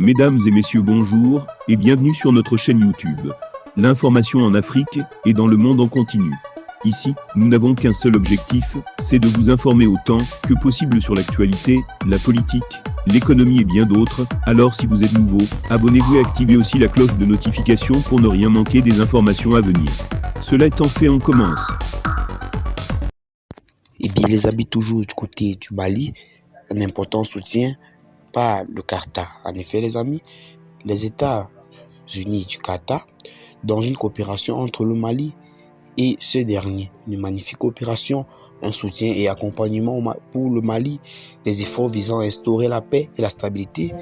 Mesdames et messieurs, bonjour et bienvenue sur notre chaîne YouTube. L'information en Afrique et dans le monde en continu. Ici, nous n'avons qu'un seul objectif, c'est de vous informer autant que possible sur l'actualité, la politique, l'économie et bien d'autres. Alors si vous êtes nouveau, abonnez-vous et activez aussi la cloche de notification pour ne rien manquer des informations à venir. Cela étant fait, on commence. Eh bien, les amis, toujours du côté du Mali, un important soutien par le Qatar. En effet, les amis, les États-Unis du Qatar, dans une coopération entre le Mali et ce dernier, une magnifique opération, un soutien et accompagnement pour le Mali, des efforts visant à instaurer la paix et la stabilité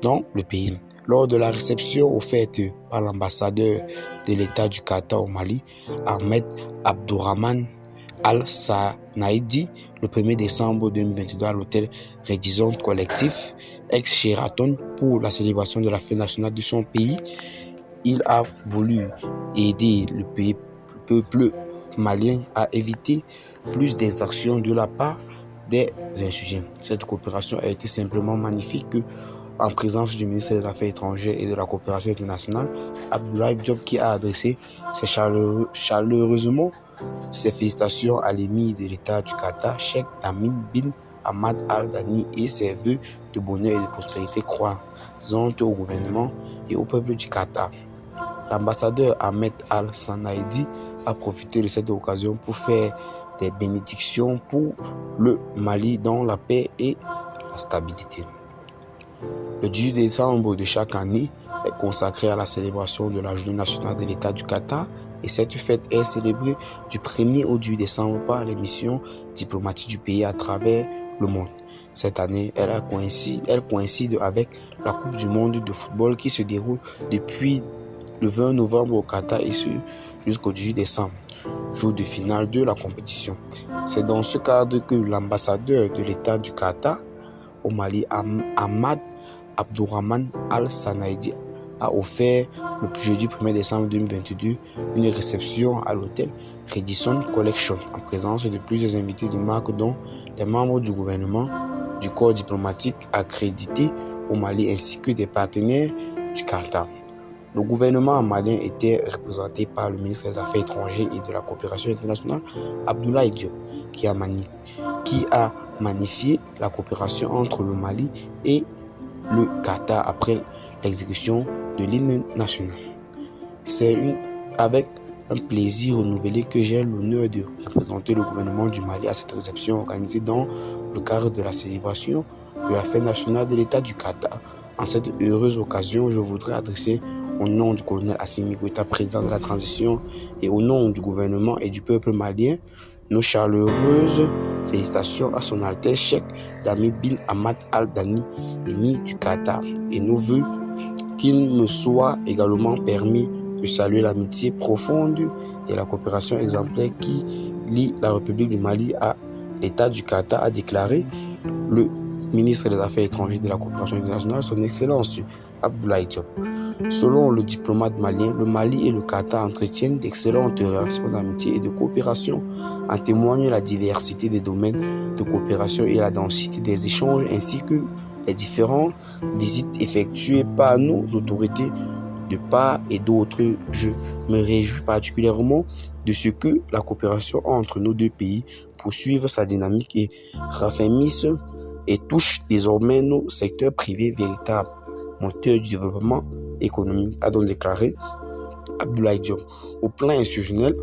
dans le pays. Lors de la réception offerte par l'ambassadeur de l'État du Qatar au Mali, Ahmed Abdourahmane Al-Sanaidi, le 1er décembre 2022 à l'hôtel Radisson Collectif, ex-Sheraton, pour la célébration de la fête nationale de son pays. Il a voulu aider le peuple malien à éviter plus d'exactions de la part des insurgents. Cette coopération a été simplement magnifique en présence du ministre des Affaires étrangères et de la coopération internationale, Abdoulaye Diop, qui a adressé chaleureusement ses félicitations à l'émir de l'État du Qatar, Cheikh Tamim bin Hamad Al Thani, et ses vœux de bonheur et de prospérité croissante au gouvernement et au peuple du Qatar. L'ambassadeur Ahmed Al-Sanaidi a profité de cette occasion pour faire des bénédictions pour le Mali dans la paix et la stabilité. Le 10 décembre de chaque année est consacré à la célébration de la Journée nationale de l'État du Qatar, et cette fête est célébrée du 1er au 10 décembre par les missions diplomatiques du pays à travers le monde. Cette année, elle coïncide avec la Coupe du monde de football qui se déroule depuis le 20 novembre au Qatar et ce jusqu'au 18 décembre, jour de finale de la compétition. C'est dans ce cadre que l'ambassadeur de l'État du Qatar au Mali, Ahmad Abdourahmane Al-Sanaidi, a offert le jeudi 1er décembre 2022 une réception à l'hôtel Radisson Collection en présence de plusieurs invités de marque, dont les membres du gouvernement, du corps diplomatique accrédité au Mali ainsi que des partenaires du Qatar. Le gouvernement malien était représenté par le ministre des Affaires étrangères et de la coopération internationale, Abdoulaye Diop, qui a magnifié la coopération entre le Mali et le Qatar après l'exécution de l'hymne national. C'est avec un plaisir renouvelé que j'ai l'honneur de représenter le gouvernement du Mali à cette réception organisée dans le cadre de la célébration de la fête nationale de l'État du Qatar. En cette heureuse occasion, je voudrais adresser au nom du colonel Assimi Goïta, président de la transition, et au nom du gouvernement et du peuple malien, nos chaleureuses félicitations à son Altesse Cheikh Tamim bin Hamad Al Thani, émir du Qatar, et nos voeux qu'il me soit également permis de saluer l'amitié profonde et la coopération exemplaire qui lie la République du Mali à l'État du Qatar, a déclaré le ministre des Affaires étrangères et de la coopération internationale, son Excellence Abdoulaye Diop. Selon le diplomate malien, le Mali et le Qatar entretiennent d'excellentes relations d'amitié et de coopération. En témoigne la diversité des domaines de coopération et la densité des échanges, ainsi que les différentes visites effectuées par nos autorités de part et d'autre. Je me réjouis particulièrement de ce que la coopération entre nos deux pays poursuive sa dynamique et raffermisse et touche désormais nos secteurs privés, véritables moteurs du développement économique, a donc déclaré Abdoulaye Diop. Au plan institutionnel,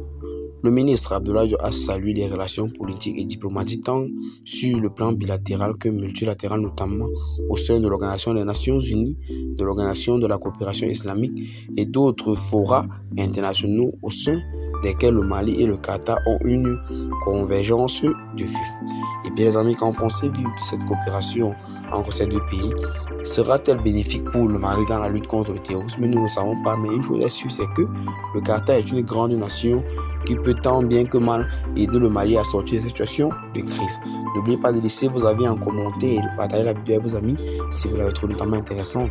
le ministre Abdoulaye Diop a salué les relations politiques et diplomatiques tant sur le plan bilatéral que multilatéral, notamment au sein de l'Organisation des Nations Unies, de l'Organisation de la coopération islamique et d'autres forats internationaux au sein desquels le Mali et le Qatar ont une convergence de vues. Et bien les amis, qu'en pensez-vous de cette coopération entre ces deux pays? Sera-t-elle bénéfique pour le Mali dans la lutte contre le terrorisme? Nous ne le savons pas, mais une chose est sûre, c'est que le Qatar est une grande nation qui peut tant bien que mal aider le Mali à sortir de cette situation de crise. N'oubliez pas de laisser vos avis en commentaire et de partager la vidéo avec vos amis si vous l'avez trouvé notamment intéressante.